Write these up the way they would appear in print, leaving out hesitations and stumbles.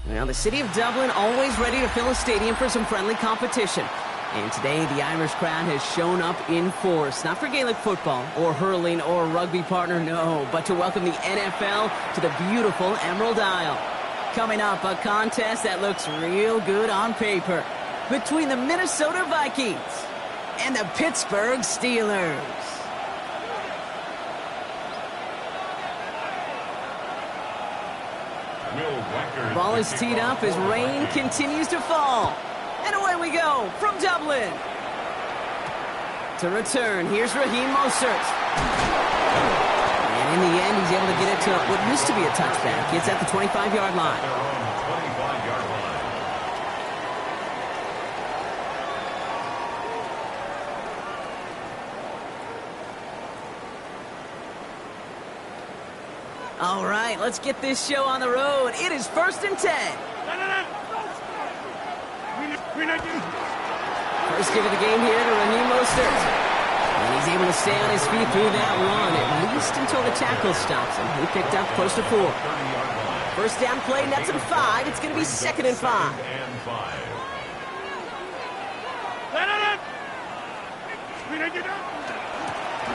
Well, the city of Dublin always ready to fill a stadium for some friendly competition. And today, the Irish crowd has shown up in force. Not for Gaelic football, or hurling, or rugby partner, no. But to welcome the NFL to the beautiful Emerald Isle. Coming up, a contest that looks real good on paper. Between the Minnesota Vikings and the Pittsburgh Steelers. Ball is teed up as rain continues to fall. And away we go from Dublin. To return, here's Raheem Mostert. And in the end, he's able to get it to what used to be a touchback. It's at the 25-yard line. All right, let's get this show on the road. It is 1st and 10. First give of the game here to Raheem Mostert. And he's able to stay on his feet through that run, at least until the tackle stops him. He picked up close to 4. First down play, nets him 5. It's going to be 2nd and 5.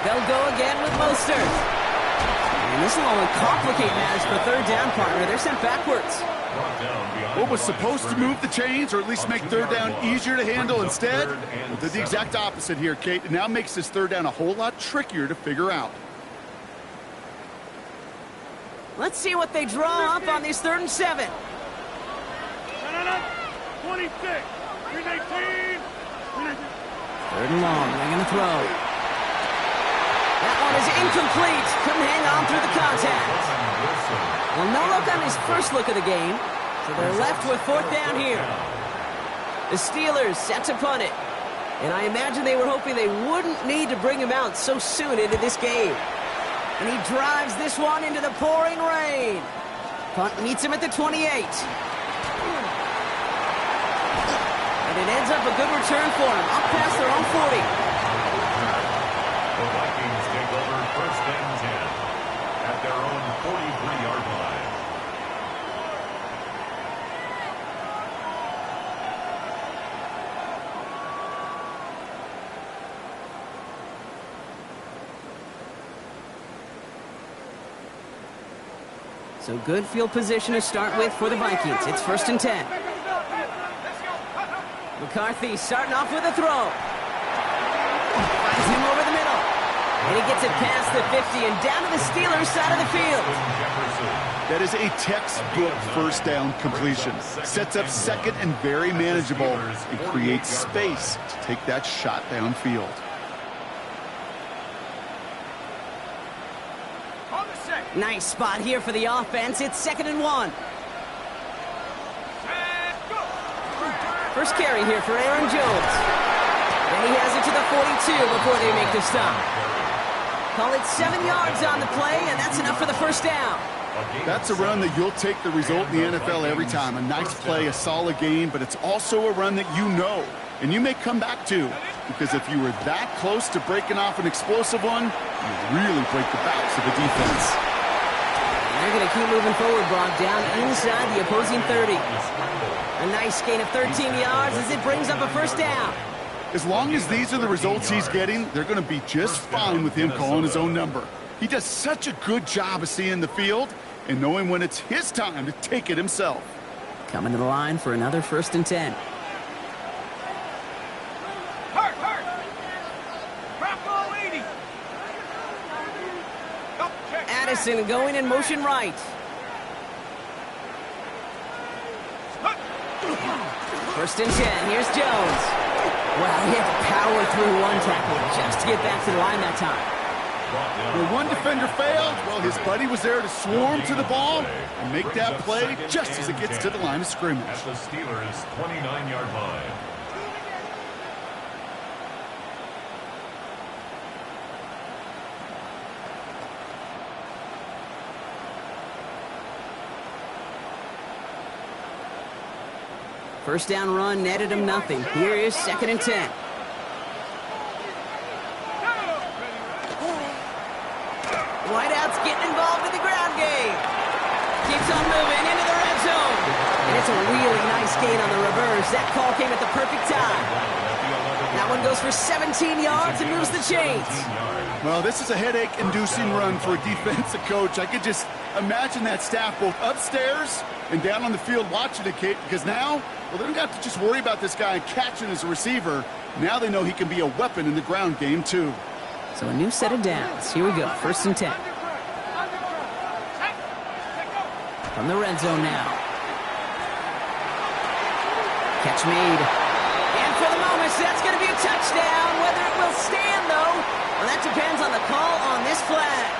They'll go again with Mostert. And this will only complicate matters for 3rd down, partner. They're sent backwards. What was supposed to move the chains, or at least make 3rd down easier to handle instead, did the exact opposite here, Kate. It now makes this 3rd down a whole lot trickier to figure out. Let's see what they draw up on this 3rd and 7. 26, 319. 3rd and long. They're going to throw. That one is incomplete. Couldn't hang on through the contact. Well, no look on his first look of the game. So they're left with 4th down here. The Steelers set to punt it. And I imagine they were hoping they wouldn't need to bring him out so soon into this game. And he drives this one into the pouring rain. Punt meets him at the 28. And it ends up a good return for him. Up past their own 40. The Vikings take over 1st and 10 at their own 43-yard line. So good field position to start with for the Vikings. It's 1st and 10. McCarthy starting off with a throw. Finds him over the middle. And he gets it past the 50 and down to the Steelers side of the field. That is a textbook 1st down completion. Sets up 2nd and very manageable and creates space to take that shot downfield. Nice spot here for the offense. It's 2nd and 1. First carry here for Aaron Jones. And he has it to the 42 before they make the stop. Call it 7 yards on the play, and that's enough for the 1st down. That's a run that you'll take the result in the NFL every time. A nice play, a solid game, but it's also a run that you know, and you may come back to, because if you were that close to breaking off an explosive one, you really break the backs of the defense. They're going to keep moving forward, Brock, down inside the opposing 30. A nice gain of 13 yards as it brings up a 1st down. As long as these are the results he's getting, they're going to be just fine with him calling his own number. He does such a good job of seeing the field and knowing when it's his time to take it himself. Coming to the line for another 1st and 10. Addison going in motion right. First and 10. Here's Jones. Well, he had to power through one tackle just to get back to the line that time. When one defender failed, well, his buddy was there to swarm to the ball and make that play just as it gets to the line of scrimmage. At the Steelers' 29-yard line. First down run netted him nothing. Here is 2nd and 10. Whiteout's getting involved in the ground game. Keeps on moving into the red zone. And It's a really nice gain on the reverse. That call came at the perfect time. That one goes for 17 yards and moves the chains. Well, this is a headache-inducing run for a defensive coach. I could just imagine that staff both upstairs and down on the field watching it, Kate, because now, well, they don't have to just worry about this guy catching as a receiver. Now they know he can be a weapon in the ground game, too. So a new set of downs. Here we go, 1st and 10. From the red zone now. Catch made. And for the moment, that's going to be a touchdown. Whether it will stand, though, well, that depends on the call on this flag.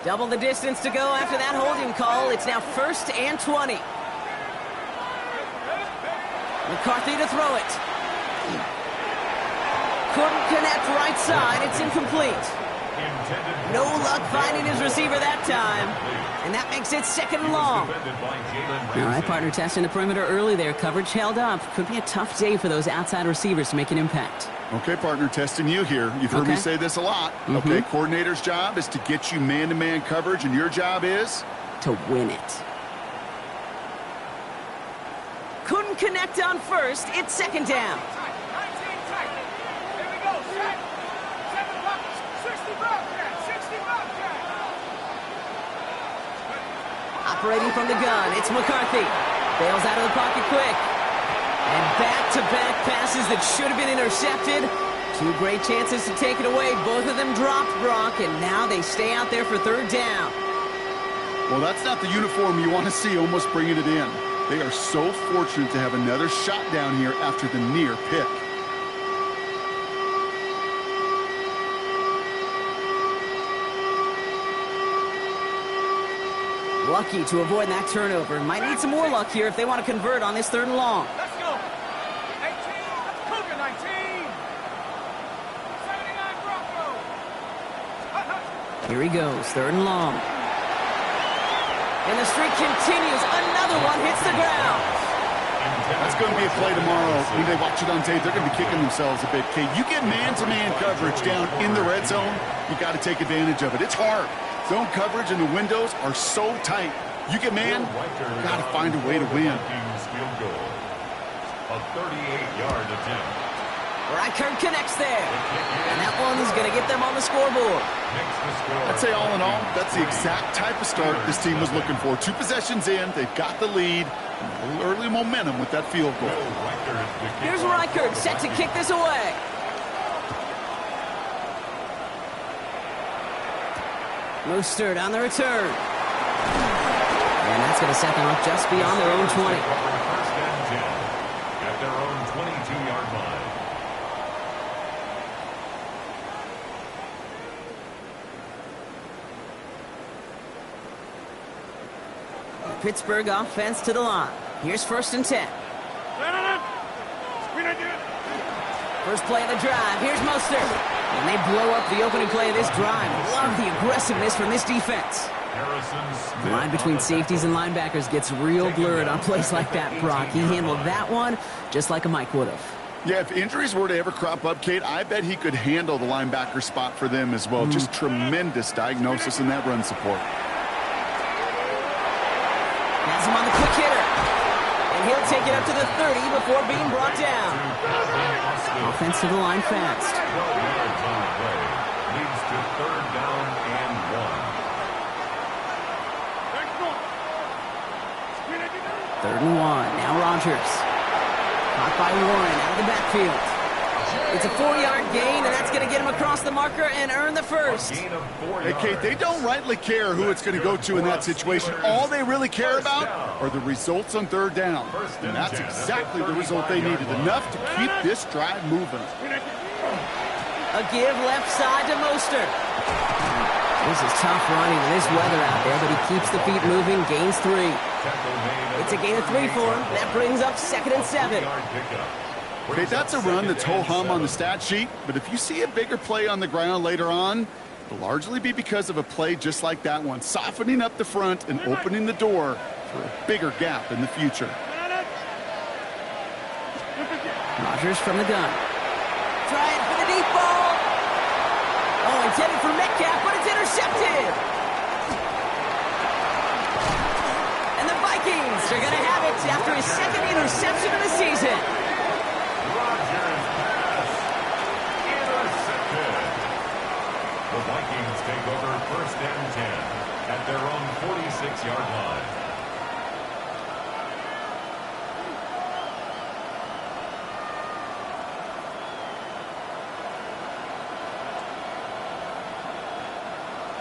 Double the distance to go after that holding call. It's now 1st and 20. McCarthy to throw it. Couldn't connect right side. It's incomplete. No luck finding his receiver that time. And that makes it 2nd and long. All right, partner, testing the perimeter early there. Coverage held up. Could be a tough day for those outside receivers to make an impact. Okay, partner, testing you here. You've heard me say this a lot. Okay, coordinator's job is to get you man-to-man coverage, and your job is? To win it. Couldn't connect on 1st. It's 2nd down. Operating from the gun, it's McCarthy. Bails out of the pocket quick. And back-to-back passes that should have been intercepted. 2 great chances to take it away. Both of them dropped, Brock, and now they stay out there for 3rd down. Well, that's not the uniform you want to see almost bringing it in. They are so fortunate to have another shot down here after the near pick. Lucky to avoid that turnover. Might need some more luck here if they want to convert on this 3rd and long. Let's go. 18. Cougar 19. 79 Broncos. Here he goes, 3rd and long. And the streak continues. Another one hits the ground. That's going to be a play tomorrow. When they watch it on tape, they're going to be kicking themselves a bit. Kate, you get man-to-man coverage down in the red zone, you got to take advantage of it. It's hard. Zone coverage and the windows are so tight. You get man, you got to find a way to win. A 38-yard attempt. Reichert connects there. And that one's going to get them on the scoreboard. I'd say all in all, that's the exact type of start this team was looking for. 2 possessions in, they've got the lead, and a little early momentum with that field goal. Here's Reichert set to kick this away. Mostert on the return. And that's going to set them up just beyond their own 20. First and 10 at their own 22-yard line. Pittsburgh offense to the line. Here's 1st and 10. First play of the drive. Here's Mostert. And they blow up the opening play of this drive. Love the aggressiveness from this defense. The line between safeties and linebackers gets real blurred on plays like that, Brock. He handled that one just like a Mike would have. Yeah, if injuries were to ever crop up, Kate, I bet he could handle the linebacker spot for them as well. Just tremendous diagnosis in that run support. Has him on the quick hitter. And he'll take it up to the 30 before being brought down. Offense to the line fast. 12 yards on the play. Leads to 3rd down and 1. 3rd and 1. Now Rodgers. Caught by Warren out of the backfield. It's a 4-yard gain, and that's going to get him across the marker and earn the first. Hey, Kate, they don't rightly care who it's going to go to in that situation. All they really care about are the results on 3rd down. And that's exactly the result they needed. Enough to keep this drive moving. A give left side to Mostert. This is tough running in this weather out there, but he keeps the feet moving, gains 3. It's a gain of 3 for him. That brings up 2nd and 7. Okay, that's a run that's ho-hum on the stat sheet, but if you see a bigger play on the ground later on, it'll largely be because of a play just like that one, softening up the front and opening the door for a bigger gap in the future. Rodgers from the gun. Trying for the deep ball. Oh, intended for Metcalf, but it's intercepted. And the Vikings are going to have it after his second interception of the season. Rodgers pass. Intercepted. The Vikings take over first and 10 at their own 46-yard line.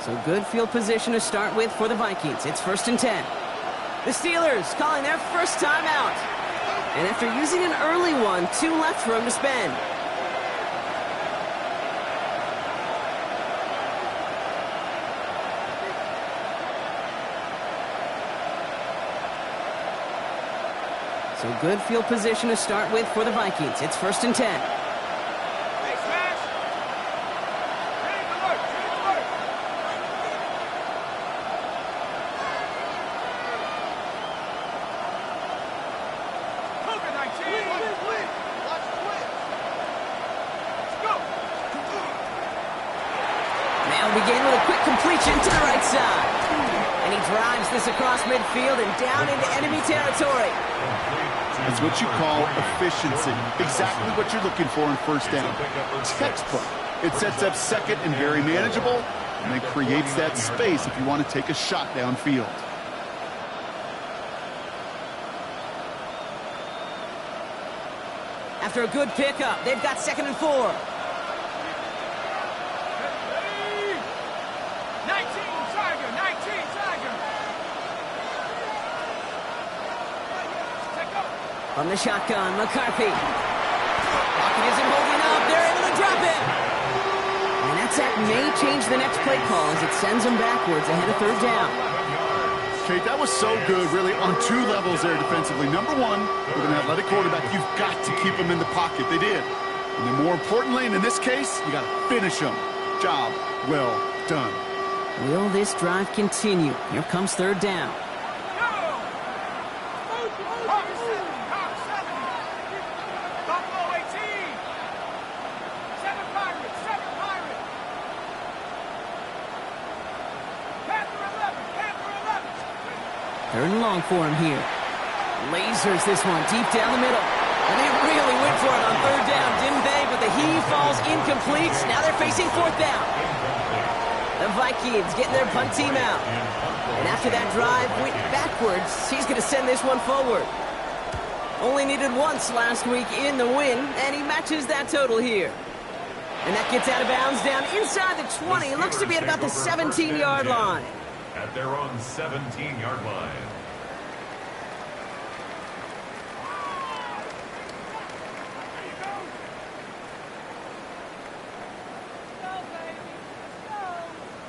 So good field position to start with for the Vikings. It's first and 10. The Steelers calling their first timeout. And after using an early one, 2 left for him to spend. So good field position to start with for the Vikings. It's first and 10. Begin with a quick completion to the right side. And he drives this across midfield and down into enemy territory. That's what you call efficiency. Exactly what you're looking for in first down. Textbook. It sets up second and very manageable, and then creates that space if you want to take a shot downfield. After a good pickup, they've got second and 4. From the shotgun, McCarthy. Pocket isn't holding up. They're able to drop it. And that sack may change the next play call as it sends them backwards ahead of third down. Kate, that was so good, really, on 2 levels there defensively. Number 1, with an athletic quarterback, you've got to keep him in the pocket. They did. And then more importantly, and in this case, you got to finish him. Job well done. Will this drive continue? Here comes third down. Third and long for him here. Lasers this one deep down the middle. And they really went for it on third down, didn't they? But the heave falls incomplete. Now they're facing fourth down. The Vikings getting their punt team out. And after that drive went backwards, he's going to send this one forward. Only needed once last week in the win, and he matches that total here. And that gets out of bounds down inside the 20. It looks to be at about the 17-yard line. At their own 17-yard line.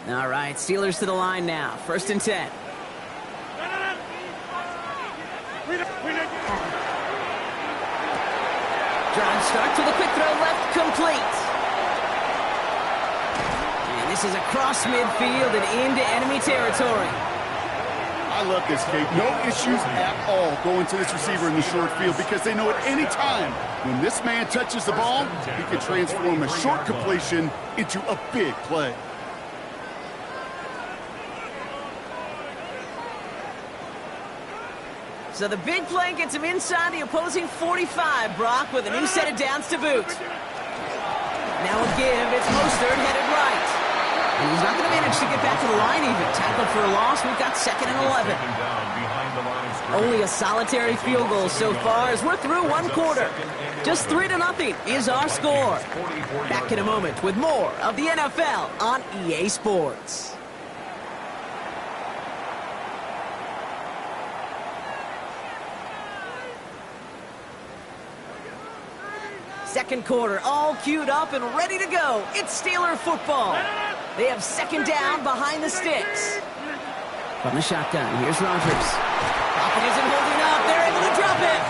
All right, Steelers to the line now. First and 10. Drive start to the quick throw left, complete. And this is across midfield and into enemy territory. I love this, Kate. No issues at all going to this receiver in the short field because they know at any time when this man touches the ball, he can transform a short completion into a big play. So the big play gets him inside the opposing 45, Brock, with a new set of downs to boot. Now a give, it's Mostert headed right. And he's not going to manage to get back to the line even. Tackled for a loss, we've got second and 11. Only a solitary field goal so far as we're through one quarter. Just 3-0 is our score. Back in a moment with more of the NFL on EA Sports. Second quarter, all queued up and ready to go. It's Steeler football. They have second down behind the sticks. From the shotgun, here's Rodgers. Pocket isn't holding up. They're able to drop it.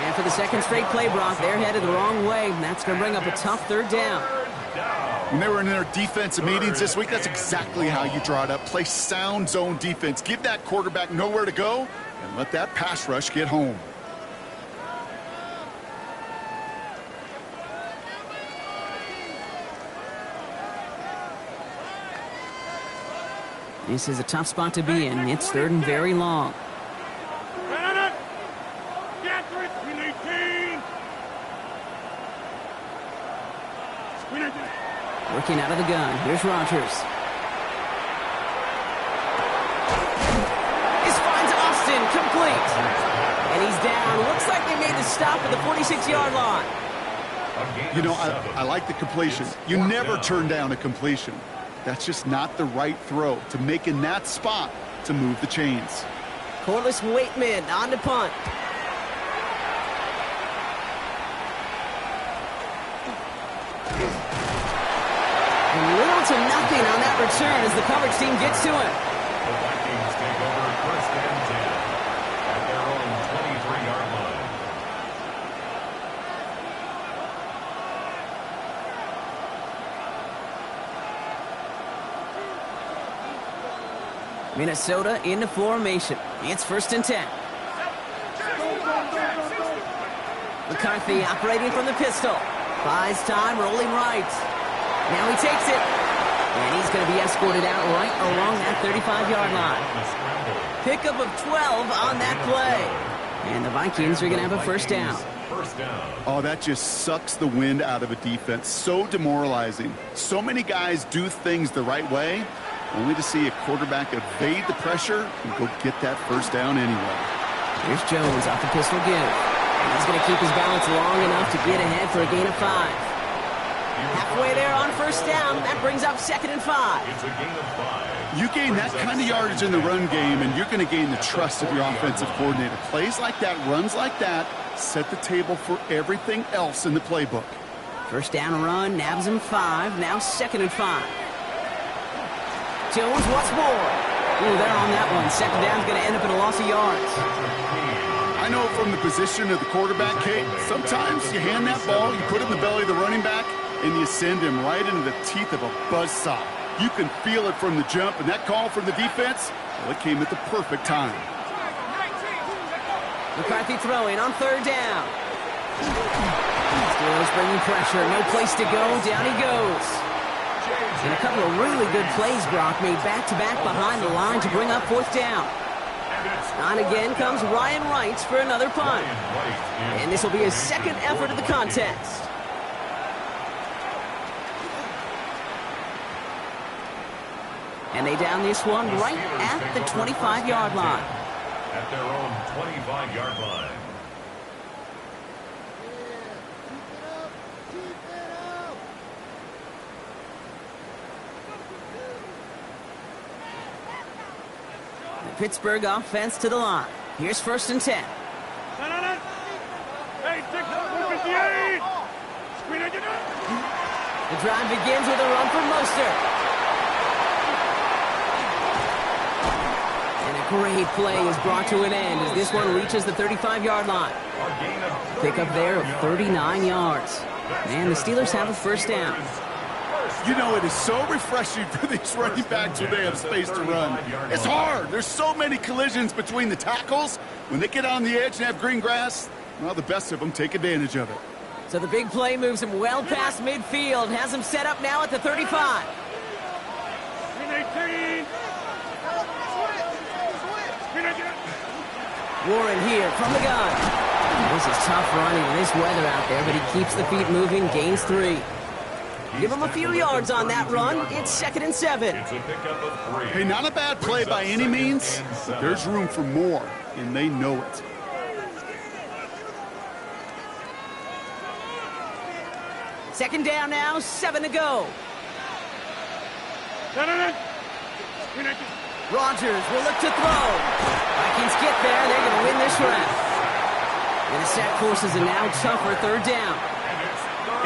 And for the second straight play, Brock, they're headed the wrong way. And that's going to bring up a tough third down. When they were in their defensive meetings this week, that's exactly how you draw it up. Play sound zone defense. Give that quarterback nowhere to go and let that pass rush get home. This is a tough spot to be in. It's third and very long. Working out of the gun. Here's Rodgers. This finds Austin. Complete. And he's down. Looks like they made the stop at the 46-yard line. You know, I like the completion. You never turn down a completion. That's just not the right throw to make in that spot to move the chains. Corliss Waitman on the punt. And little to nothing on that return as the coverage team gets to him. The Vikings take over first and 10 at their own 23-yard line. Minnesota in the formation. It's first and 10. McCarthy operating from the pistol. Buys time, rolling right. Now he takes it. And he's going to be escorted out right along that 35-yard line. Pickup of 12 on that play. And the Vikings are going to have a first down. Oh, that just sucks the wind out of a defense. So demoralizing. So many guys do things the right way, only to see a quarterback evade the pressure and go get that first down anyway. Here's Jones off the pistol give. And he's going to keep his balance long enough to get ahead for a gain of 5. Halfway there on first down. That brings up second and 5. It's a gain of 5. You gain that kind of yardage in the run game, and you're going to gain the trust of your offensive coordinator. Plays like that, runs like that, set the table for everything else in the playbook. First down run, nabs him 5. Now second and 5. Jones, what's more? Ooh, they're on that one. Second down's going to end up in a loss of yards. I know from the position of the quarterback, Kate, sometimes you hand that ball, you put it in the belly of the running back, and you send him right into the teeth of a buzzsaw. You can feel it from the jump, and that call from the defense, well, it came at the perfect time. McCarthy throwing on third down. Steelers bringing pressure. No place to go. Down he goes. And a couple of really good plays, Brock, made back-to-back behind the line to bring up fourth down. On again comes Ryan Wright for another punt. And this will be his second effort of the contest. And they down this one right at the 25-yard line. At their own 25-yard line. The Pittsburgh offense to the line. Here's first and 10. The drive begins with a run for Mostert. And a great play is brought to an end as this one reaches the 35-yard line. Pickup there of 39 yards. And the Steelers have a first down. You know, it is so refreshing for these running backs when they have space to run. It's hard. There's so many collisions between the tackles. When they get on the edge and have green grass, well, the best of them take advantage of it. So the big play moves him well past midfield. Has him set up now at the 35. Warren here from the gun. This is tough running in this weather out there, but he keeps the feet moving, gains 3. Give him a few yards on that run. It's second and 7. Hey, not a bad play by any means, but there's room for more, and they know it. Second down now, 7 to go. Rodgers will look to throw. Vikings get there. They're going to win this round. And the sack forces a now tougher third down.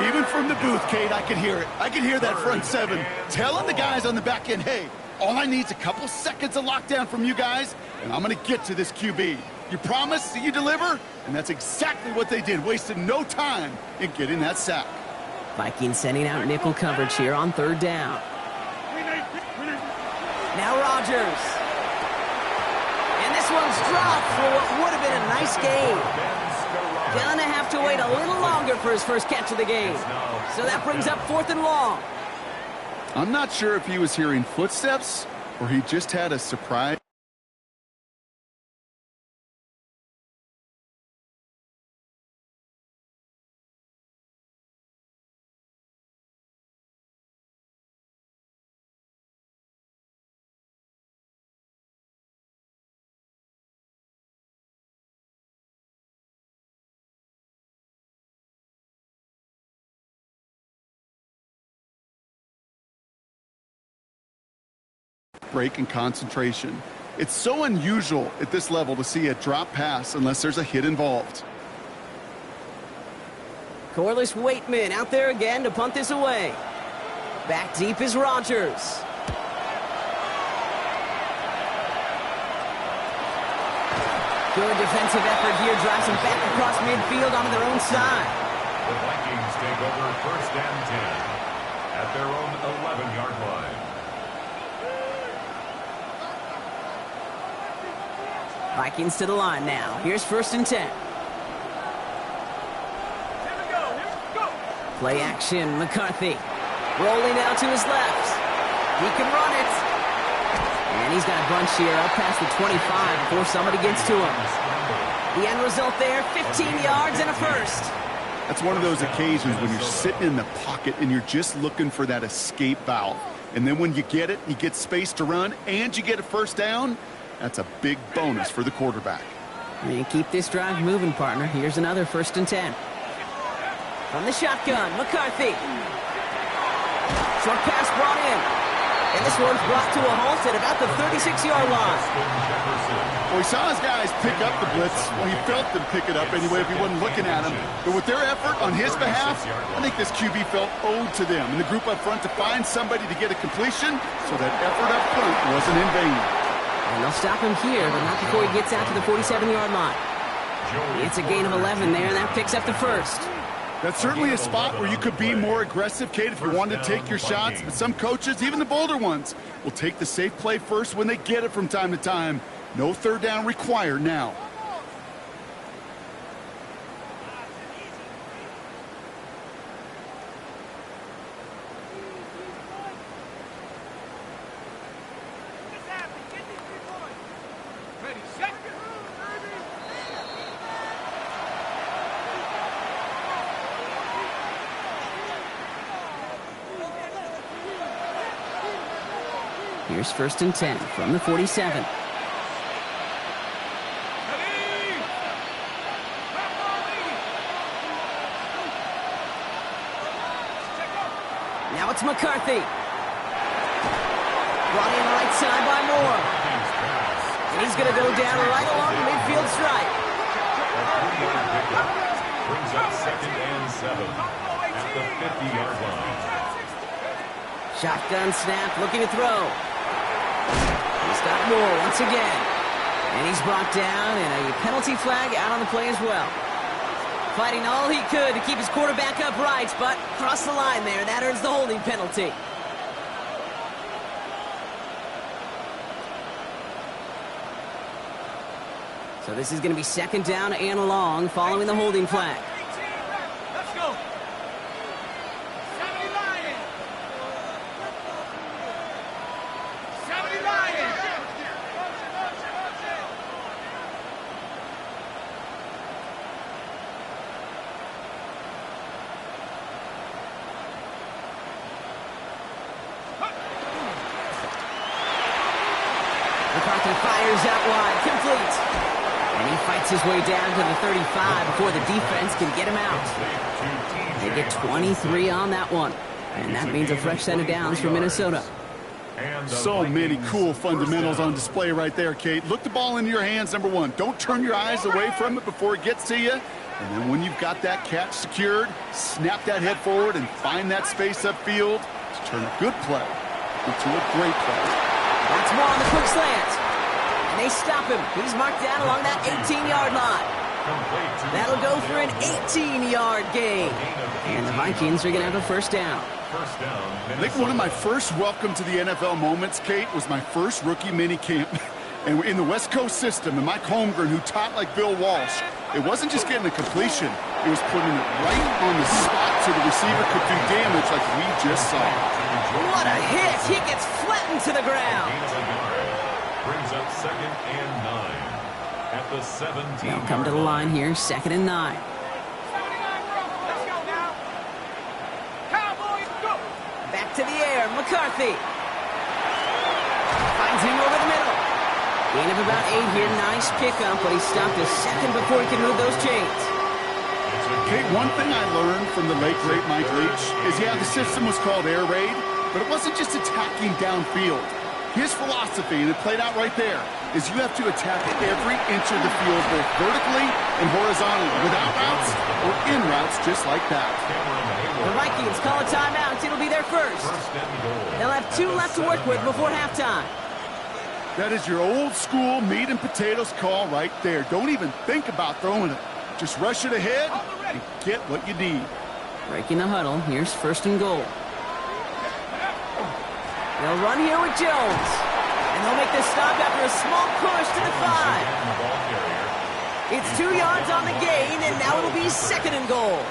Even from the booth, Kate, I could hear it. I could hear that front 7 telling the guys on the back end, hey, all I need is a couple seconds of lockdown from you guys, and I'm going to get to this QB. You promise that you deliver? And that's exactly what they did, wasted no time in getting that sack. Vikings sending out nickel coverage here on third down. Now Rodgers. And this one's dropped for what would have been a nice game. Gonna have to wait a little longer for his first catch of the game. So that brings up 4th and long. I'm not sure if he was hearing footsteps or he just had a surprise. Break and concentration. It's so unusual at this level to see a drop pass unless there's a hit involved. Corliss Waitman out there again to punt this away. Back deep is Rodgers. Good defensive effort here, drives them back across midfield onto their own side. The Vikings take over first and 10 at their own 11-yard line. Vikings to the line now. Here's first and 10. Here we go. Play action, McCarthy. Rolling out to his left. He can run it. And he's got a bunch here up past the 25 before somebody gets to him. The end result there, 15 yards and a first. That's one of those occasions when you're sitting in the pocket and you're just looking for that escape valve. And then when you get it, you get space to run, and you get a first down, that's a big bonus for the quarterback. And keep this drive moving, partner. Here's another first and 10. From the shotgun, McCarthy. Short pass brought in. And this one's brought to a halt at about the 36-yard line. Well, he saw his guys pick up the blitz. Well, he felt them pick it up anyway if he wasn't looking at him. But with their effort on his behalf, I think this QB felt owed to them and the group up front to find somebody to get a completion, so that effort up front wasn't in vain. And they'll stop him here, but not before he gets out to the 47-yard line. It's a gain of 11 there, and that picks up the first. That's certainly a spot where you could be more aggressive, Kate, if you wanted to take your shots. But some coaches, even the bolder ones, will take the safe play first when they get it from time to time. No third down required now. Ready, set. Here's first and 10 from the 47. Now it's McCarthy. Brought in right side by Moore. And he's going to go down right along the midfield stripe. Brings up second and 7 at the 50-yard line. Shotgun snap, looking to throw. He's got Moore once again. And he's brought down, and a penalty flag out on the play as well. Fighting all he could to keep his quarterback upright, but crossed the line there. That earns the holding penalty. So this is going to be second down and long following the holding flag. Let's go. 70 Lions. 70 Lions. McCarthy fires out wide, complete. And he fights his way down to the 35 before the defense can get him out. They get 23 on that one. And that means a fresh set of downs for Minnesota. So many cool fundamentals on display right there, Kate. Look the ball into your hands, number one. Don't turn your eyes away from it before it gets to you. And then when you've got that catch secured, snap that head forward and find that space upfield to turn a good play into a great play. That's more on the quick slant. And they stop him. He's marked down along that 18-yard line. That'll go for an 18-yard gain. And the Vikings are going to have a first down. I think one of my first welcome to the NFL moments, Kate, was my first rookie mini camp. And in the West Coast system, and Mike Holmgren, who taught like Bill Walsh, it wasn't just getting a completion. It was putting it right on the spot so the receiver could do damage like we just saw. What a hit! He gets flattened into the ground. Brings up 2nd and 9 at the 17. They'll come to the line here, 2nd and 9. Let's go now. Cowboys, go. Back to the air, McCarthy. Finds him over the middle. Gain of about 8 here, nice pickup, but he stopped a second before he could move those chains. Okay, one thing I learned from the late, great Mike Leach is, yeah, the system was called air raid, but it wasn't just attacking downfield. His philosophy, and it played out right there, is you have to attack every inch of the field, both vertically and horizontally, without routes or in routes, just like that. The Vikings call a timeout. It'll be their first. They'll have 2 left to work with before halftime. That is your old school meat and potatoes call right there. Don't even think about throwing it. Just rush it ahead and get what you need. Breaking the huddle. Here's 1st and goal. They'll run here with Jones. And they'll make this stop after a small push to the 5. It's 2 yards on the gain, and now it'll be 2nd and goal.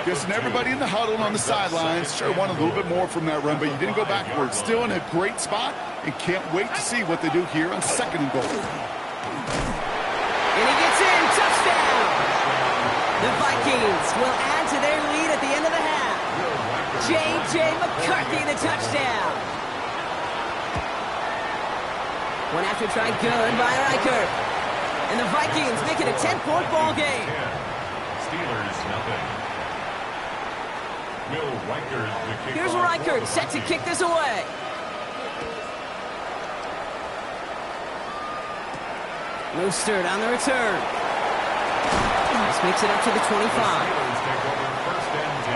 Guessing everybody in the huddle on the sidelines sure wanted a little bit more from that run, but you didn't go backwards. Still in a great spot, and can't wait to see what they do here on 2nd and goal. And he gets in. Touchdown. The Vikings will add to their lead at the end of the half. J.J. McCarthy, the touchdown. One after try good by Reichert. And the Vikings make it a 10-point ball game. Steelers, nothing. Will Reichert, the kickoff. Here's Reichert set to kick this away. Mostert on the return. This makes it up to the 25. Steelers take over 1st and 10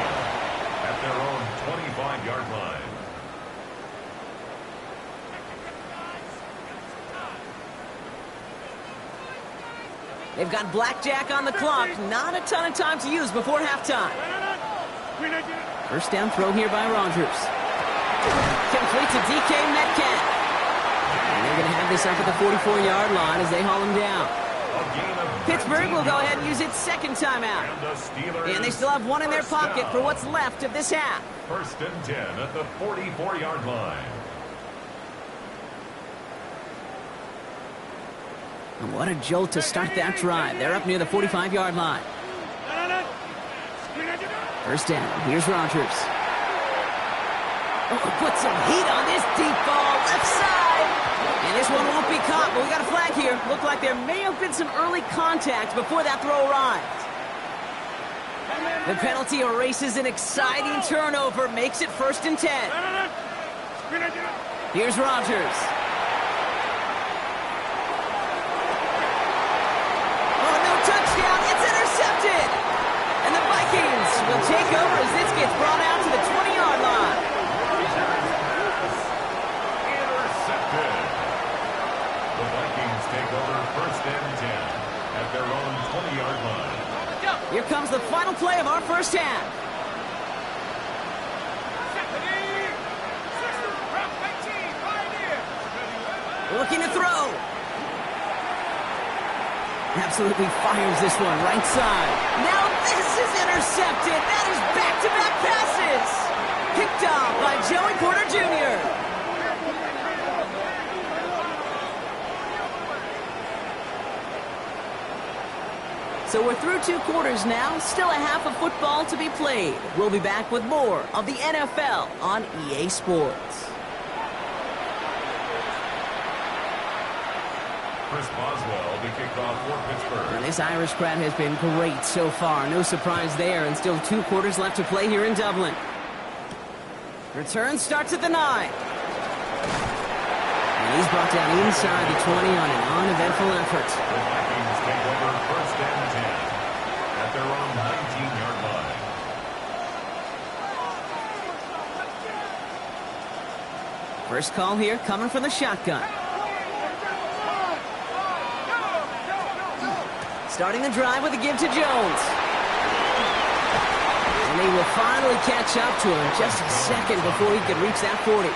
at their own 25-yard line. They've got blackjack on the clock. Not a ton of time to use before halftime. 1st down throw here by Rodgers. Complete to DK Metcalf. And they're going to have this up at the 44-yard line as they haul him down. Pittsburgh will go ahead and use its 2nd timeout. And they still have 1 in their pocket for what's left of this half. 1st and 10 at the 44-yard line. And what a jolt to start that drive. They're up near the 45-yard line. 1st down. Here's Rodgers. Oh, put some heat on this deep ball. Left side. And this one won't be caught, but we got a flag here. Looked like there may have been some early contact before that throw arrived. The penalty erases an exciting turnover. Makes it 1st and 10. Here's Rodgers. Oh, no touchdown. It's intercepted. And the Vikings will take over as this gets brought out to the 20-yard line. Intercepted. The Vikings take over 1st and 10 at their own 20-yard line. Here comes the final play of our first half. Looking to throw. Absolutely fires this one right side. Now this is intercepted. That is back-to-back passes. Picked off by Joey Porter Jr. So we're through 2 quarters now. Still a half of football to be played. We'll be back with more of the NFL on EA Sports. Chris Boswell to kick off for Pittsburgh. And this Irish crowd has been great so far. No surprise there, and still 2 quarters left to play here in Dublin. Return starts at the 9. And he's brought down inside the 20 on an uneventful effort. The Vikings take over 1st and 10 at their own 19-yard line. First call here coming from the shotgun. Starting the drive with a give to Jones. And they will finally catch up to him just a second before he could reach that 40.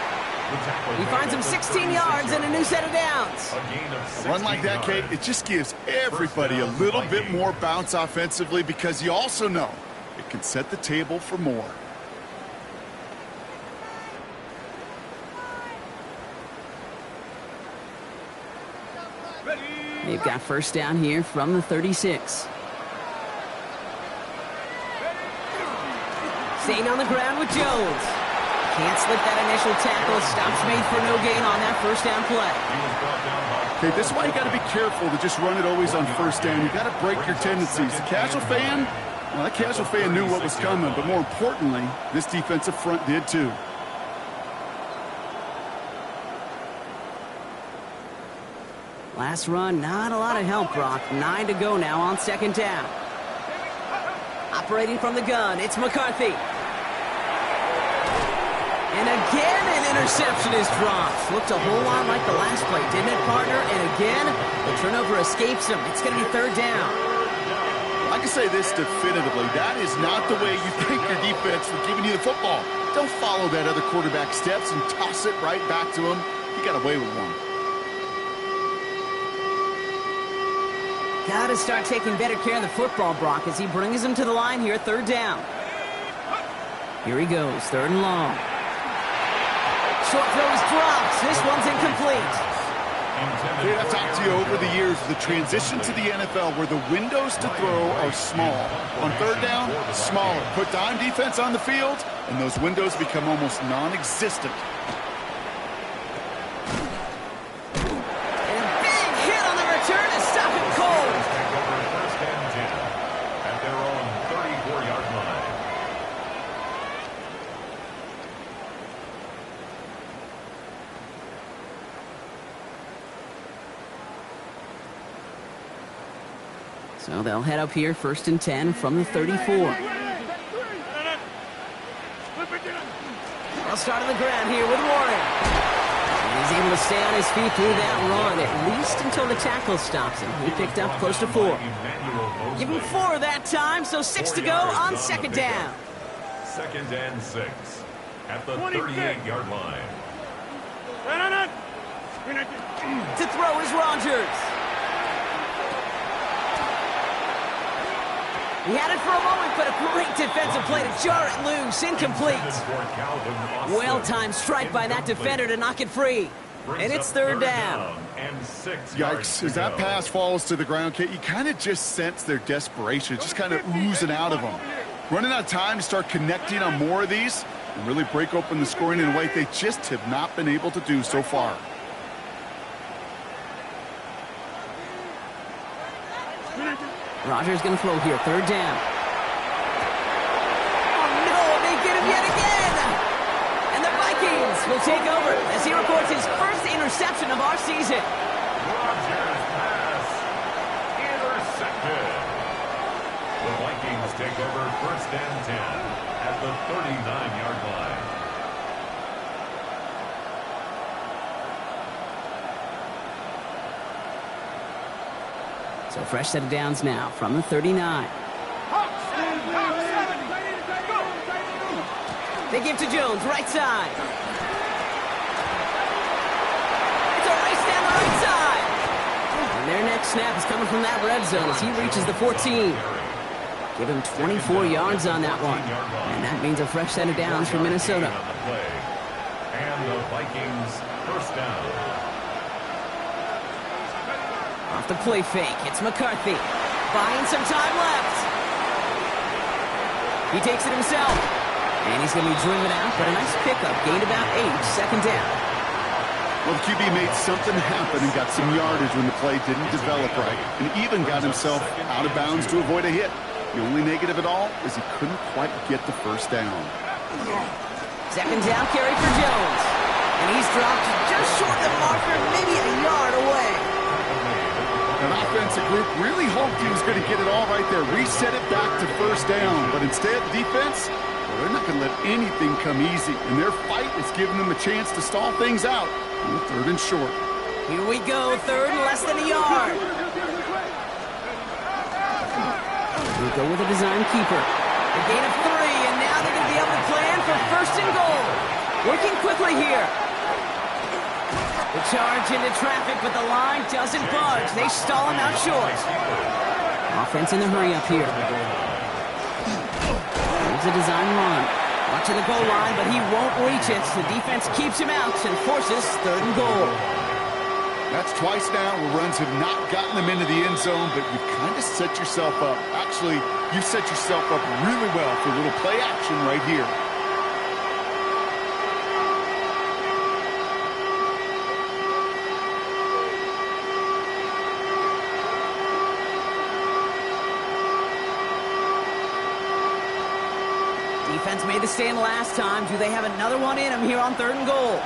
He finds him 16 yards and a new set of downs. A run like that, Kate, it just gives everybody a little bit more bounce offensively because you also know it can set the table for more. They've got first down here from the 36. Staying on the ground with Jones. Can't slip that initial tackle. Stops made for no gain on that first down play. Okay, this is why you got to be careful to just run it always on first down. You got to break your tendencies. The casual fan, well, that casual fan knew what was coming, but more importantly, this defensive front did too. Last run, not a lot of help, Brock. 9 to go now on second down. Operating from the gun, it's McCarthy. And again, an interception is dropped. Looked a whole lot like the last play, didn't it, partner? And again, the turnover escapes him. It's going to be third down. I can say this definitively. That is not the way you thank your defense for giving you the football. Don't follow that other quarterback steps and toss it right back to him. He got away with one. Got to start taking better care of the football, Brock, as he brings him to the line here, third down. Here he goes, third and long. Short throw is dropped. This one's incomplete. Dude, I've talked to you over the years, the transition to the NFL where the windows to throw are small. On third down, smaller. Put dime defense on the field, and those windows become almost non-existent. And a big hit on the return to stop him cold. First and 10 at their own 34-yard line. So they'll head up here, first and 10 from the 34. They'll start on the ground here with Warren. And he's able to stay on his feet through that run, at least until the tackle stops him. He picked up close to 4. Give him 4 that time, so 6 to go on second down. Second and 6 at the 38-yard line. To throw is Rogers. He had it for a moment, but a great defensive play to jar it loose. Incomplete. Well-timed strike by that defender to knock it free. And it's third down. Yikes. As that pass falls to the ground, Kate, you kind of just sense their desperation, just kind of oozing out of them. Running out of time to start connecting on more of these and really break open the scoring in a way they just have not been able to do so far. Rogers going to throw here, third down. Oh, no, they get him yet again. And the Vikings will take over as he records his first interception of our season. Rogers pass intercepted. The Vikings take over first and 10 at the 39-yard line. So fresh set of downs now from the 39. They give to Jones, right side. It's a race down the right side. And their next snap is coming from that red zone as he reaches the 14. Give him 24 yards on that one. And that means a fresh set of downs for Minnesota. And the Vikings first down. Off the play fake, it's McCarthy. Buying some time left. He takes it himself. And he's going to be driven out, but a nice pickup. Gained about 8, second down. Well, the QB made something happen and got some yardage when the play didn't develop right. And even got himself out of bounds to avoid a hit. The only negative at all is he couldn't quite get the first down. Second down carry for Jones. And he's dropped just short of the marker, maybe a yard away. An offensive group really hoped he was going to get it all right there, reset it back to first down. But instead, defense, well, they're not going to let anything come easy. And their fight is giving them a chance to stall things out on third and short. Here we go, third and less than a yard. We'll go with a design keeper. A gain of 3, and now they're going to be able to plan for first and goal. Working quickly here. The charge into traffic, but the line doesn't budge. They stall him out short. Offense in the hurry up here. There's a design run. Watching the goal line, but he won't reach it. The defense keeps him out and forces third and goal. That's twice now where runs have not gotten them into the end zone, but you've kind of set yourself up. Actually, you set yourself up really well for a little play action right here. Defense made the stand last time. Do they have another one in them here on 3rd and goal?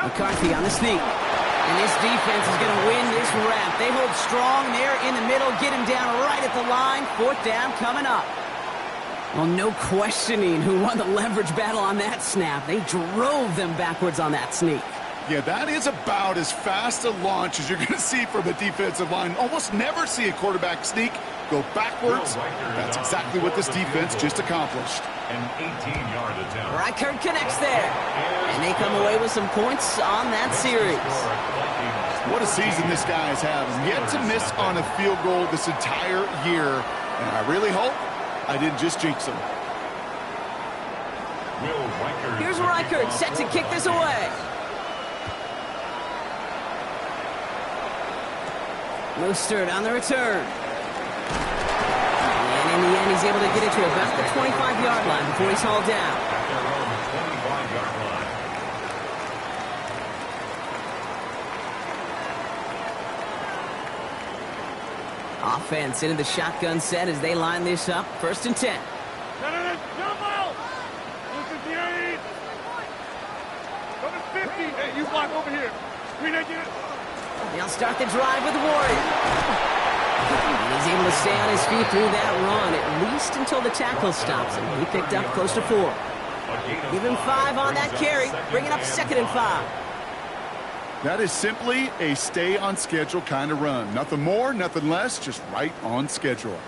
McCarthy on the sneak. And this defense is going to win this rep. They hold strong there in the middle. Get him down right at the line. 4th down coming up. Well, no questioning who won the leverage battle on that snap. They drove them backwards on that sneak. Yeah, that is about as fast a launch as you're going to see from a defensive line. Almost never see a quarterback sneak go backwards. That's exactly what this defense just accomplished. An 18-yard attempt. Reichert connects there. And they come away with some points on that series. What a season this guy has had. Yet to miss on a field goal this entire year. And I really hope I didn't just jinx him. Here's Reichert set to kick this away. Mostert on the return. And in the end, he's able to get it to about the 25-yard line before he's hauled down. At their own 25-yard line. Offense into the shotgun set as they line this up. 1st and 10. Hey, you block over here. They'll start the drive with Warren. And he's able to stay on his feet through that run, at least until the tackle stops him. He picked up close to 4. Give him 5 on that carry, bringing up 2nd and 5. That is simply a stay on schedule kind of run. Nothing more, nothing less, just right on schedule.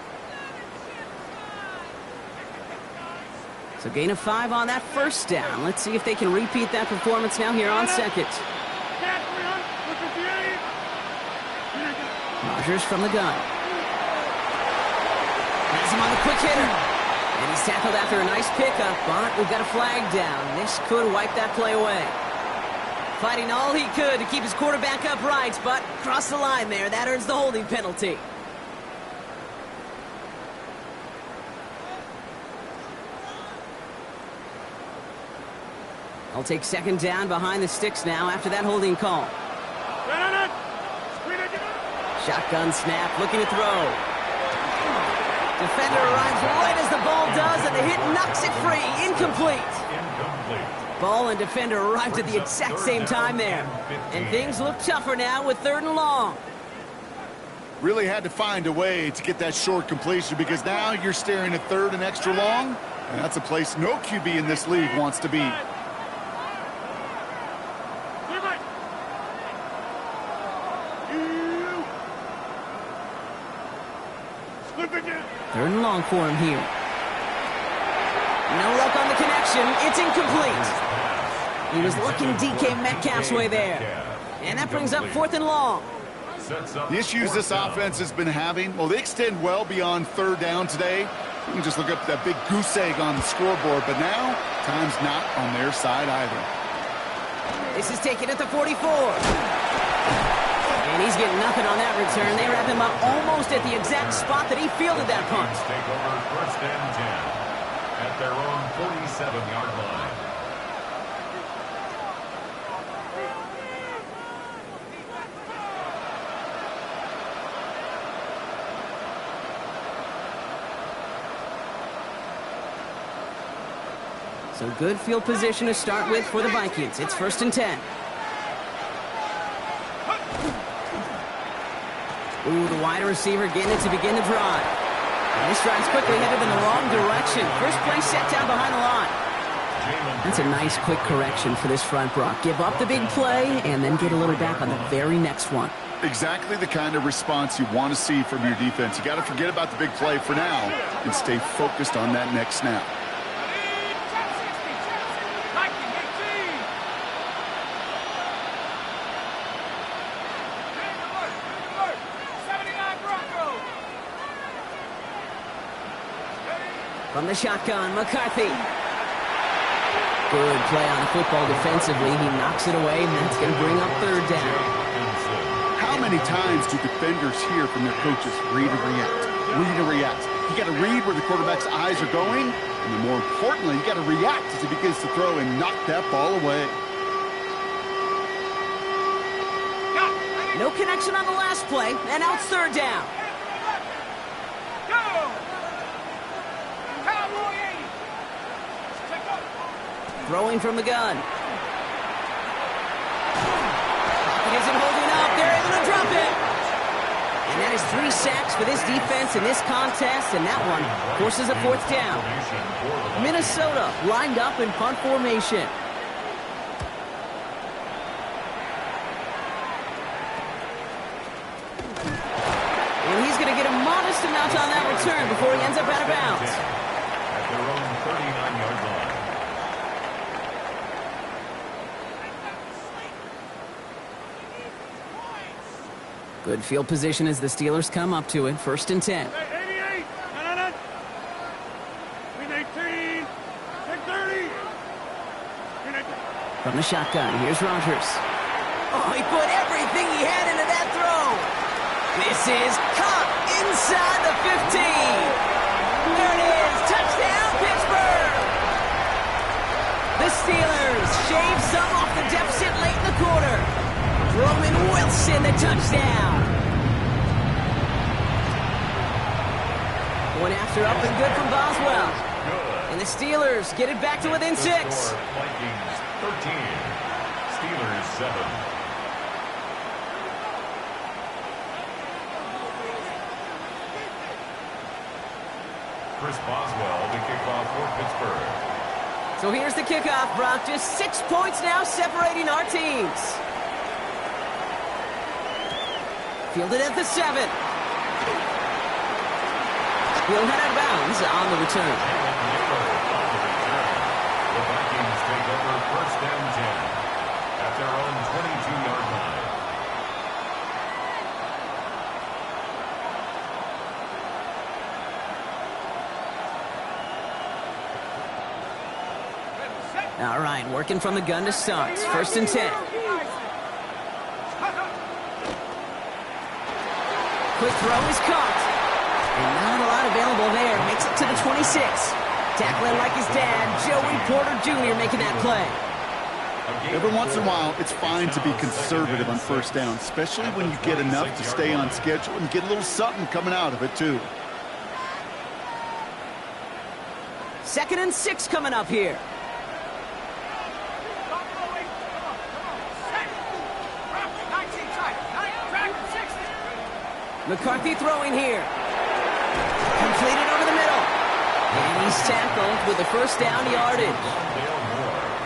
So gain of 5 on that 1st down. Let's see if they can repeat that performance now here on 2nd. Rodgers from the gun. Has him on the quick hitter. And he's tackled after a nice pickup, but we've got a flag down. This could wipe that play away. Fighting all he could to keep his quarterback upright, but crossed the line there. That earns the holding penalty. I'll take 2nd down behind the sticks now after that holding call. Shotgun snap, looking to throw. Defender arrives right as the ball does, and the hit knocks it free. Incomplete. Ball and defender arrived at the exact same time there. And things look tougher now with 3rd and long. Really had to find a way to get that short completion because now you're staring at 3rd and extra long, and that's a place no QB in this league wants to be. Third and long for him here. No luck on the connection. It's incomplete. He was looking DK Metcalf's way there. And that brings up 4th and long. The issues this offense has been having, well, they extend well beyond 3rd down today. You can just look up that big goose egg on the scoreboard, but now time's not on their side either. This is taken at the 44. And he's getting nothing on that return. They wrap him up almost at the exact spot that he fielded that punt. Take over 1st and 10 at their own 47-yard line. So good field position to start with for the Vikings. It's 1st and 10. Ooh, the wide receiver getting it to begin the drive. And this drive's quickly headed in the wrong direction. First play set down behind the line. That's a nice quick correction for this front, Brock. Give up the big play and then get a little back on the very next one. Exactly the kind of response you want to see from your defense. You got to forget about the big play for now and stay focused on that next snap. From the shotgun, McCarthy. Good play on the football defensively. He knocks it away, and that's going to bring up third down. How many times do defenders hear from their coaches, read and react, read and react? You got to read where the quarterback's eyes are going, and then more importantly, you got to react as he begins to throw and knock that ball away. No connection on the last play, and now it's third down. Go! Cowboy 80. Throwing from the gun. Pocket isn't holding up. They're able to drop it. And that is 3 sacks for this defense in this contest, and that one forces a fourth down. Minnesota lined up in punt formation. And he's going to get a modest amount on that return before he ends up out of bounds. At their own 39-yard line. Good field position as the Steelers come up to it. First and 10. 88. No. Win 18. Take 30. From the shotgun, here's Rodgers. Oh, he put everything he had into that throw. This is caught inside the 15. There it is. Touchdown, Pittsburgh. The Steelers shave some off the deficit late in the quarter. Roman Wilson, the touchdown. One after up and good from Boswell. And the Steelers get it back to within 6. Vikings 13. Steelers 7. Chris Boswell, the kickoff for Pittsburgh. So here's the kickoff, Brock. Just 6 points now separating our teams. Fielded at the 7. He'll head out of bounds on the return. The Vikings take over first and 10 at their own 22-yard line. All right, working from the gun to start. First and 10. Quick throw is caught. And not a lot available there. Makes it to the 26. Tackling like his dad, Joey Porter Jr. making that play. Every once in a while, it's fine to be conservative on first down, especially when you get enough to stay on schedule and get a little something coming out of it, too. Second and 6 coming up here. McCarthy throwing here. Completed over the middle. And he's tackled with the first down yardage.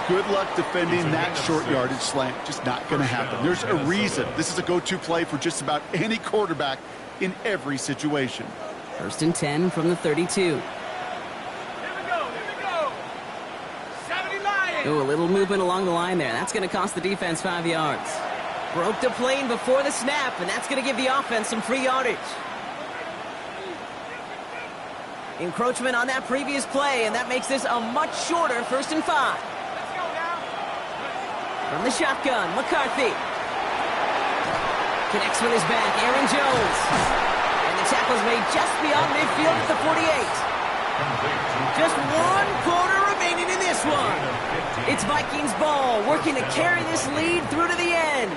Good luck defending that short yardage slant. Just not going to happen. There's a reason. This is a go-to play for just about any quarterback in every situation. First and 10 from the 32. Here we go. 70 Lions. Ooh, a little movement along the line there. That's going to cost the defense 5 yards. Broke the plane before the snap, and that's going to give the offense some free yardage. Encroachment on that previous play, and that makes this a much shorter first and 5. Let's go now. From the shotgun, McCarthy. Connects with his back, Aaron Jones. And the tackle's made just beyond midfield at the 48. Just 1 quarter remaining in this one. It's Vikings ball, working to carry this lead through to the end.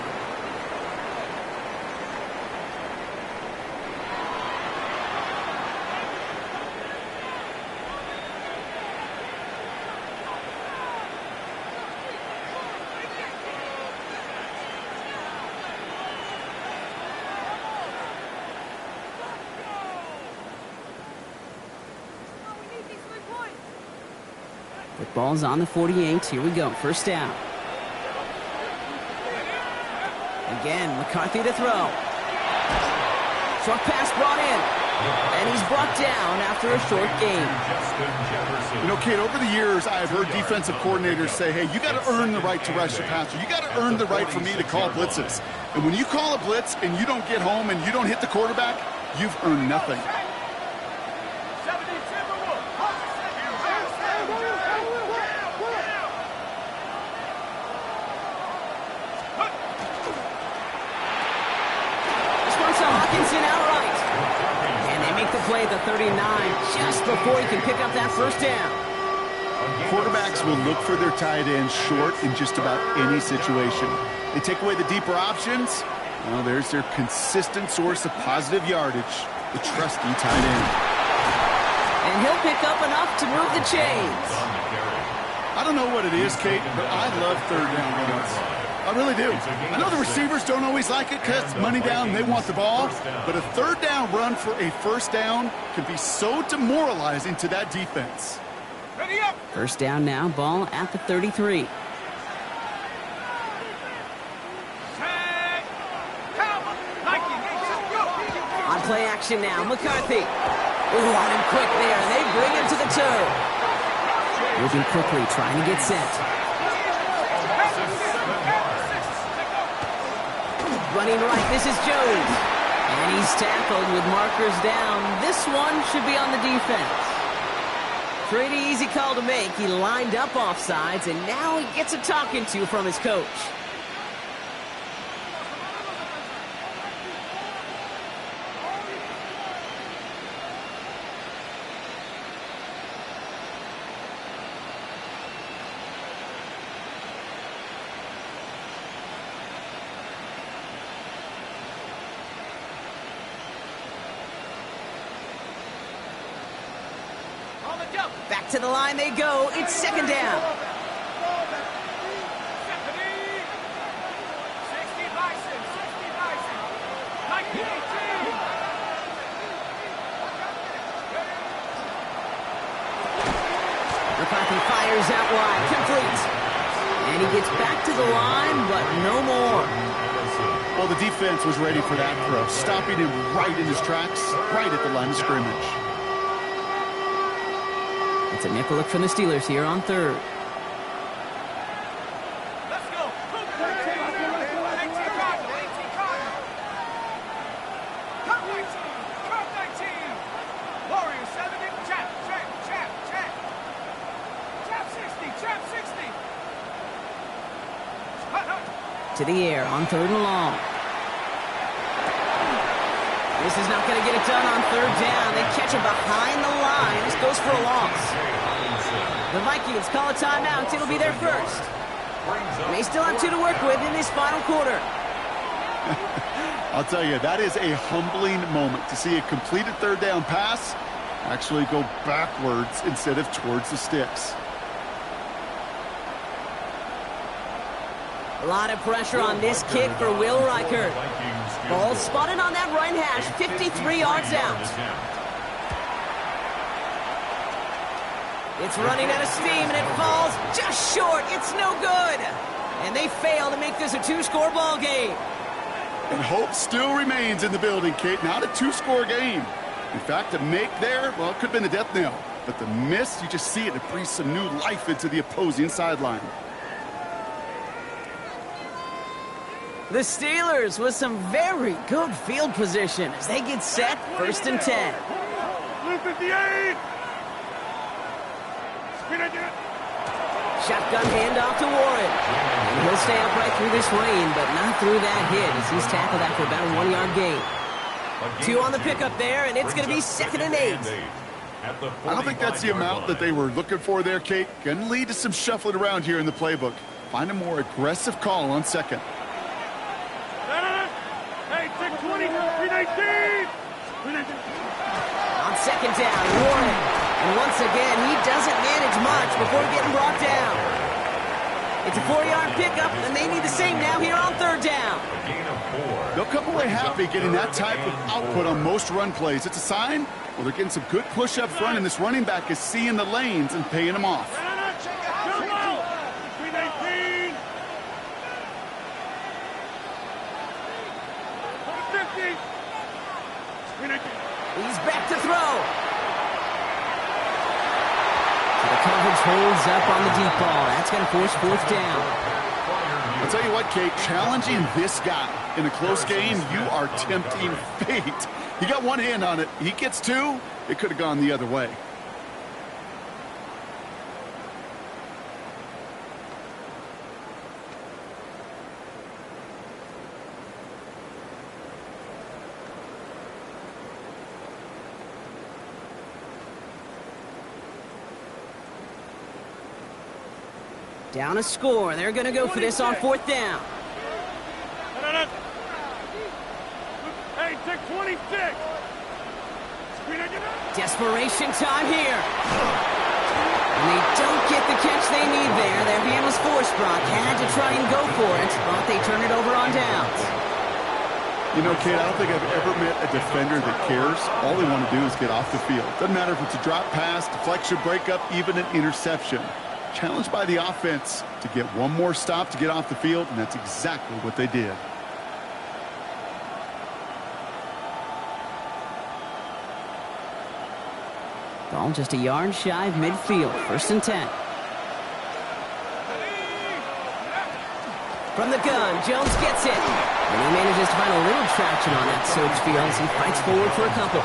The ball's on the 48. Here we go. First down. Again, McCarthy to throw. Short pass brought in. And he's brought down after a short gain. You know, kid, over the years, I've heard defensive coordinators say, hey, you got to earn the right to rush your passer. You got to earn the right for me to call blitzes. And when you call a blitz and you don't get home and you don't hit the quarterback, you've earned nothing. play at the 39 just before he can pick up that first down. Quarterbacks will look for their tight end short in just about any situation. They take away the deeper options. Well, there's their consistent source of positive yardage, the trusty tight end. And he'll pick up enough to move the chains. I don't know what it is, Kate, but I love third down runs. I really do. I know the receivers don't always like it because money down, they want the ball. But a third down run for a first down can be so demoralizing to that defense. Ready up. First down now, ball at the 33. On play action now, McCarthy. Ooh, on him quick there, and they bring him to the toe. Moving quickly, trying to get set. Running right, this is Jones. And he's tackled with markers down. This one should be on the defense. Pretty easy call to make. He lined up offsides, and now he gets a talking to from his coach. Back to the line they go. It's second down. 60 Bison, 1918. McCarthy fires out wide, complete. And he gets back to the line, but no more. Well, the defense was ready for that throw, stopping him right in his tracks, right at the line of scrimmage. It's a nickel look from the Steelers here on third. Let's go. 18 Cardinal, 18 Cardinal. Cut 19. Warriors 70. Chap. Chap 60. To the air on third and long. This is not going to get it done on third down. They catch him behind the line. This goes for a loss. The Vikings call a timeout. It'll be their first. They still have 2 to work with in this final quarter. I'll tell you, that is a humbling moment to see a completed third down pass actually go backwards instead of towards the sticks. A lot of pressure on this kick for Will Reichert. Ball spotted on that right hash, 53 yards out. It's running out of steam, and it falls just short. It's no good. And they fail to make this a 2-score ball game. And hope still remains in the building, Kate. Not a 2-score game. In fact, a make there, well, it could have been a death knell. But the miss, you just see it breathe some new life into the opposing sideline. The Steelers with some very good field position as they get set, 1st and 10. Blue 58. Shotgun handoff to Warren. And he'll stay upright through this rain, but not through that hit as he's tackled after about a 1-yard gain. 2 on the pickup there, and it's going to be 2nd and 8. I don't think that's the amount that they were looking for there, Kate. Going to lead to some shuffling around here in the playbook. Find a more aggressive call on 2nd. Hey, 620, 319. On 2nd down, Warren. And once again, he doesn't manage much before getting brought down. It's a 4-yard pickup, and they need the same now here on 3rd down. They'll come away happy getting that type of output on most run plays. It's a sign, well, they're getting some good push up front, and this running back is seeing the lanes and paying them off. 319. 50. 319. He's back to throw. So the coverage holds up on the deep ball. That's going to force 4th down. I'll tell you what, Kate, challenging this guy in a close game, you are tempting fate. He got one hand on it. He gets 2. It could have gone the other way. Down a score. They're going to go for this on 4th down. Hey, take 26. Desperation time here. And they don't get the catch they need there. Their hand was forced. Brock had to try and go for it, but they turn it over on downs. You know, Kate, I don't think I've ever met a defender that cares. All they want to do is get off the field. Doesn't matter if it's a drop pass, deflection, breakup, even an interception. Challenged by the offense to get one more stop to get off the field, and that's exactly what they did. Ball just a yard shy of midfield. 1st and 10. From the gun, Jones gets it. And he manages to find a little traction on that surge field as he fights forward for a couple.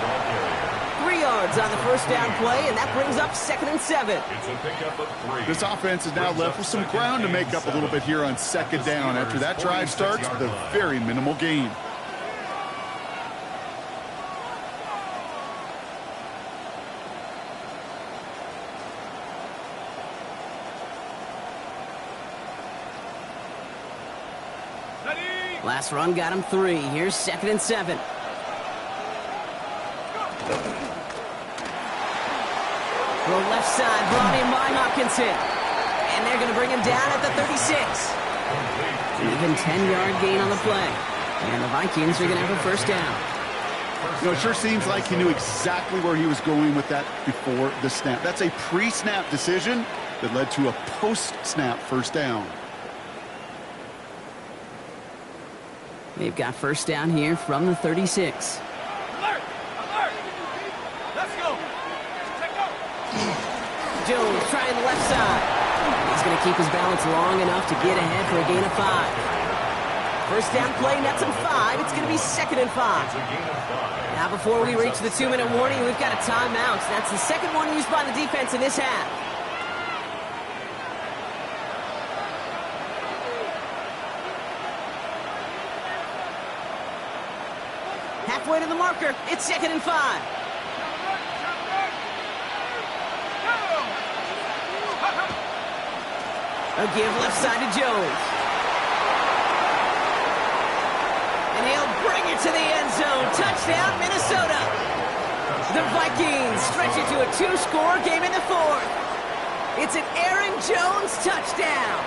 3 yards on the 1st down play, and that brings up 2nd and 7. It's a pickup of 3. This offense is now left with some ground to make up a little bit here on 2nd down. After that drive starts with a very minimal gain. Last run got him 3. Here's 2nd and 7. Throw left side, brought in by Hopkinson. And they're going to bring him down at the 36. Even 10-yard gain on the play. And the Vikings are going to have a 1st down. You know, it sure seems like he knew exactly where he was going with that before the snap. That's a pre-snap decision that led to a post-snap 1st down. They've got 1st down here from the 36. Alert! Alert! Let's go! Take go! Jones trying the left side. He's going to keep his balance long enough to get ahead for a gain of 5. 1st down play, nets him 5. It's going to be 2nd and 5. Now before we reach the 2-minute warning, we've got a timeout. That's the 2nd one used by the defense in this half. Halfway to the marker. It's 2nd and 5. A give left side to Jones. And he'll bring it to the end zone. Touchdown, Minnesota. The Vikings stretch it to a 2-score game in the 4th. It's an Aaron Jones touchdown.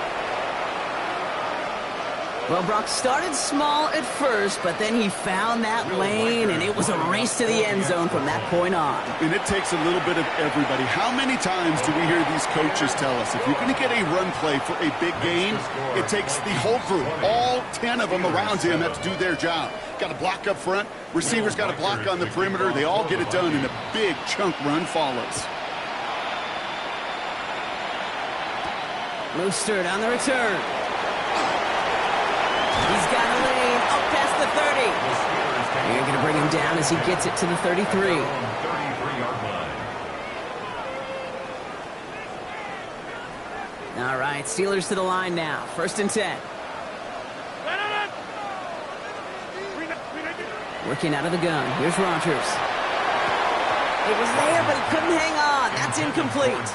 Well, Brock started small at first, but then he found that lane, and it was a race to the end zone from that point on. And it takes a little bit of everybody. How many times do we hear these coaches tell us, if you're going to get a run play for a big gain, it takes the whole group, all 10 of them around him have to do their job. Got to block up front, receivers got to block on the perimeter. They all get it done, and a big chunk run follows. Mostert on the return. He's got a lane up past the 30. They're going to bring him down as he gets it to the 33. 33-yard line. All right, Steelers to the line now. 1st and 10. Working out of the gun. Here's Rodgers. It was there, but he couldn't hang on. That's incomplete.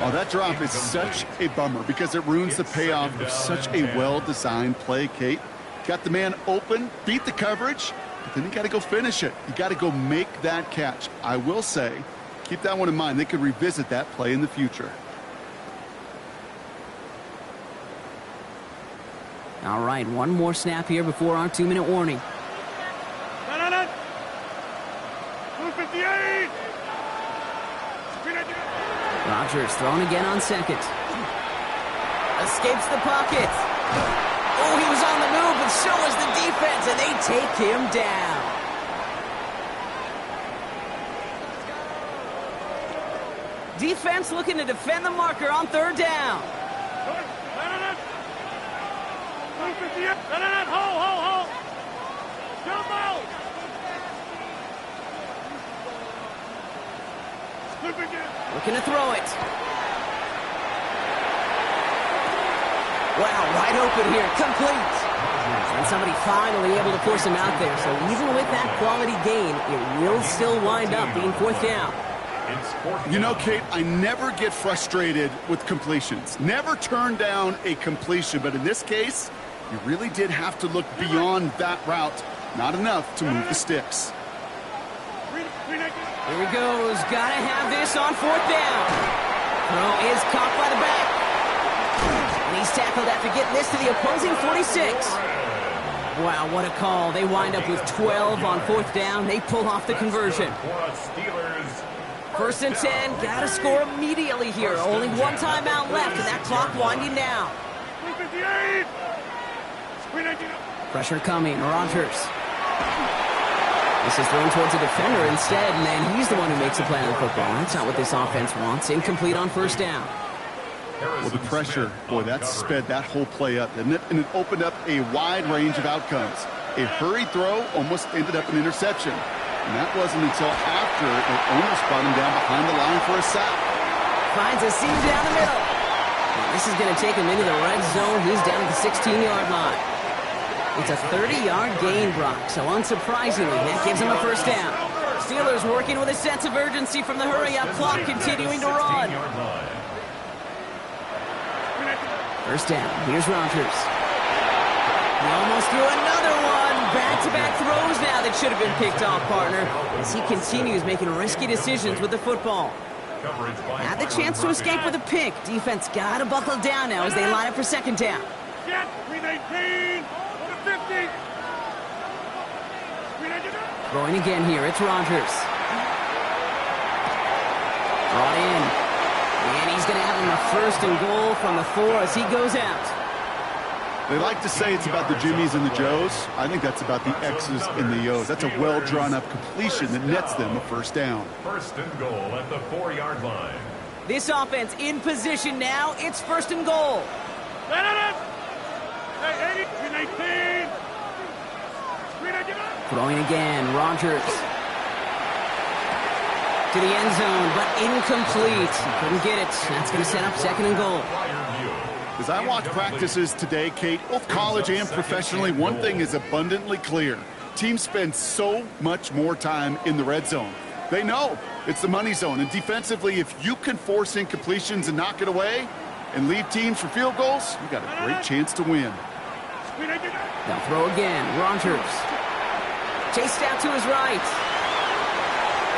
Oh, that drop is such a bummer because it ruins the payoff of such a well-designed play, Kate. Got the man open, beat the coverage, but then you got to go finish it. You got to go make that catch. I will say, keep that one in mind. They could revisit that play in the future. All right, one more snap here before our 2-minute warning. Rodgers thrown again on 2nd. Escapes the pocket. Oh, he was on the move, but so was the defense, and they take him down. Defense looking to defend the marker on 3rd down. Hold. Jump out. Looking to throw it. Wow, wide open here, complete. And somebody finally able to force him out there. So even with that quality gain, it will still wind up being 4th down. It's fourth You know, down. Kate, I never get frustrated with completions. Never turn down a completion, but in this case, you really did have to look beyond that route. Not enough to move the sticks. Here he goes. Gotta have this on fourth down. Throw is caught by the back. And he's tackled after getting this to the opposing 46. Wow, what a call. They wind up with 12 on fourth down. They pull off the conversion. First and 10. Gotta score immediately here. Only one timeout left, and that clock winding down. Pressure coming. Rodgers. This is thrown towards a defender instead, and then he's the one who makes the play on the football. That's not what this offense wants. Incomplete on first down. Well, the pressure, boy, that sped that whole play up, didn't it? And it opened up a wide range of outcomes. A hurried throw almost ended up an interception. And that wasn't until after it almost brought him down behind the line for a sack. Finds a seam down the middle. Now, this is going to take him into the red zone. He's down at the 16-yard line. It's a 30-yard gain, Brock, so unsurprisingly, that gives him a first down. Steelers working with a sense of urgency from the hurry-up clock, continuing to run. First down. Here's Rodgers. He almost threw another one. Back-to-back throws now that should have been picked off, partner, as he continues making risky decisions with the football. Had the chance to escape with a pick. Defense got to buckle down now as they line up for second down. Get 319 on the 50. Throwing again here. It's Rodgers. Brought in. And he's going to have him a first and goal from the 4 as he goes out. They like to say it's about the Jimmies and the Joes. I think that's about the X's and the O's. That's a well-drawn-up completion that nets them a first down. First and goal at the 4-yard line. This offense in position now. It's first and goal. Throwing again. Rodgers. To the end zone, but incomplete. Couldn't get it. That's going to set up second and goal. As I watch practices today, Kate, both college and professionally, one thing is abundantly clear. Teams spend so much more time in the red zone. They know it's the money zone. And defensively, if you can force incompletions and knock it away and leave teams for field goals, you got a great chance to win. Now throw again. Rodgers. Chased out to his right.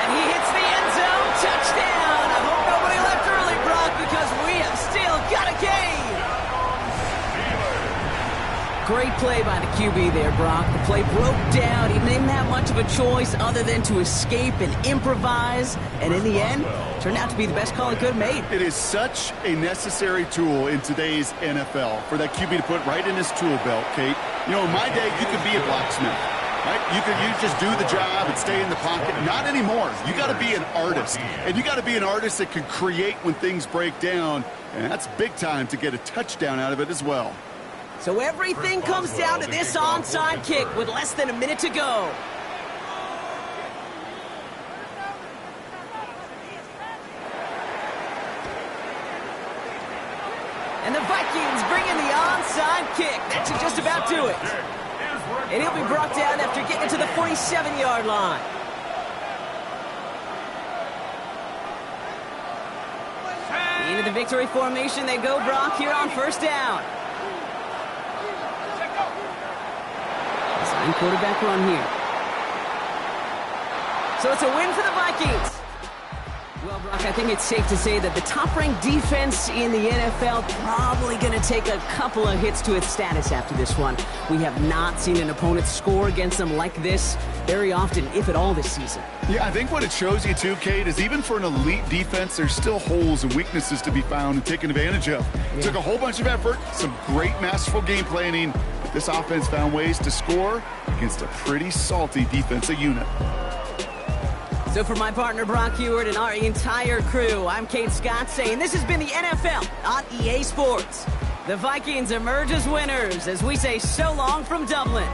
And he hits the end zone. Touchdown. I hope nobody left early, Brock, because we have still got a game. Great play by the QB there, Brock. The play broke down. He didn't have much of a choice other than to escape and improvise. And in the end, turned out to be the best call he could have made. It is such a necessary tool in today's NFL for that QB to put right in his tool belt, Kate. You know, in my day, you could be a blacksmith. Right? You just do the job and stay in the pocket. Not anymore. You got to be an artist. And you got to be an artist that can create when things break down. And that's big time to get a touchdown out of it as well. So everything comes down to this onside kick with less than a minute to go. And the Vikings bring in the onside kick. That should just about do it. And he'll be brought down after getting to the 47-yard line. Into the victory formation they go, Brock, here on first down. Assigned quarterback run here. So it's a win for the Vikings. Well, Brock, I think it's safe to say that the top-ranked defense in the NFL probably going to take a couple of hits to its status after this one. We have not seen an opponent score against them like this very often, if at all, this season. Yeah, I think what it shows you, too, Kate, is even for an elite defense, there's still holes and weaknesses to be found and taken advantage of. It took a whole bunch of effort, some great masterful game planning. This offense found ways to score against a pretty salty defensive unit. So for my partner, Brock Heward, and our entire crew, I'm Kate Scott saying this has been the NFL on EA Sports. The Vikings emerge as winners as we say so long from Dublin.